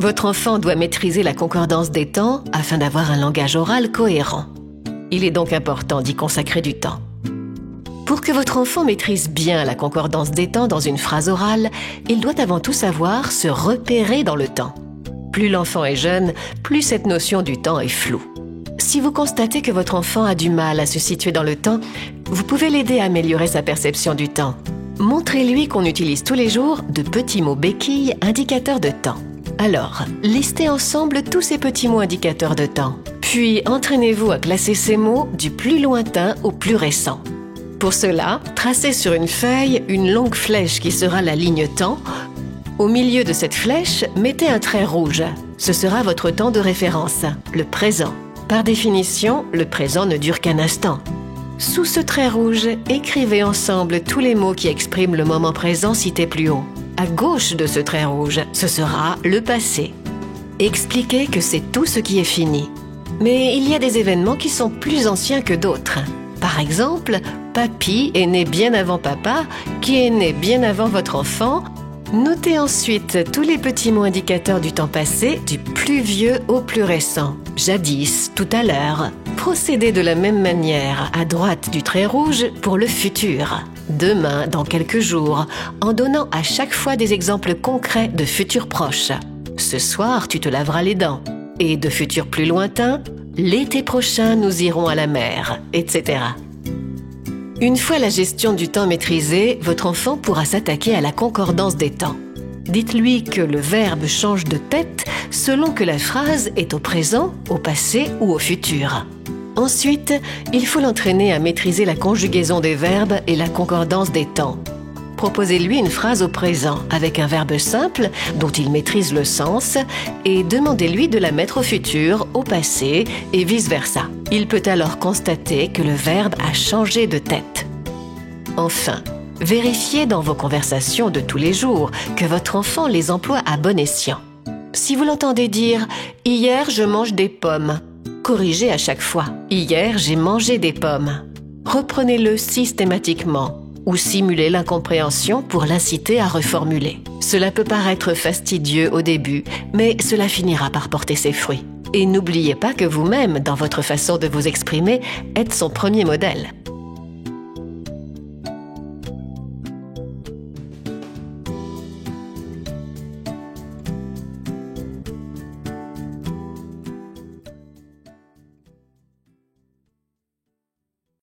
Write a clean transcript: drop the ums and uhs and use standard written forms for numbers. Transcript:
Votre enfant doit maîtriser la concordance des temps afin d'avoir un langage oral cohérent. Il est donc important d'y consacrer du temps. Pour que votre enfant maîtrise bien la concordance des temps dans une phrase orale, il doit avant tout savoir se repérer dans le temps. Plus l'enfant est jeune, plus cette notion du temps est floue. Si vous constatez que votre enfant a du mal à se situer dans le temps, vous pouvez l'aider à améliorer sa perception du temps. Montrez-lui qu'on utilise tous les jours de petits mots béquilles indicateurs de temps. Alors, listez ensemble tous ces petits mots indicateurs de temps. Puis, entraînez-vous à classer ces mots du plus lointain au plus récent. Pour cela, tracez sur une feuille une longue flèche qui sera la ligne temps. Au milieu de cette flèche, mettez un trait rouge. Ce sera votre temps de référence, le présent. Par définition, le présent ne dure qu'un instant. Sous ce trait rouge, écrivez ensemble tous les mots qui expriment le moment présent cités plus haut. À gauche de ce trait rouge, ce sera le passé. Expliquez que c'est tout ce qui est fini. Mais il y a des événements qui sont plus anciens que d'autres. Par exemple, papy est né bien avant papa, qui est né bien avant votre enfant. Notez ensuite tous les petits mots indicateurs du temps passé, du plus vieux au plus récent. Jadis, tout à l'heure. Procédez de la même manière à droite du trait rouge pour le futur. Demain, dans quelques jours, en donnant à chaque fois des exemples concrets de futurs proches. Ce soir, tu te laveras les dents. Et de futurs plus lointains, l'été prochain, nous irons à la mer, etc. Une fois la gestion du temps maîtrisée, votre enfant pourra s'attaquer à la concordance des temps. Dites-lui que le verbe change de tête selon que la phrase est au présent, au passé ou au futur. Ensuite, il faut l'entraîner à maîtriser la conjugaison des verbes et la concordance des temps. Proposez-lui une phrase au présent avec un verbe simple dont il maîtrise le sens et demandez-lui de la mettre au futur, au passé et vice-versa. Il peut alors constater que le verbe a changé de tête. Enfin, vérifiez dans vos conversations de tous les jours que votre enfant les emploie à bon escient. Si vous l'entendez dire « Hier, je mange des pommes », corrigez à chaque fois « Hier, j'ai mangé des pommes ». Reprenez-le systématiquement ou simulez l'incompréhension pour l'inciter à reformuler. Cela peut paraître fastidieux au début, mais cela finira par porter ses fruits. Et n'oubliez pas que vous-même, dans votre façon de vous exprimer, êtes son premier modèle.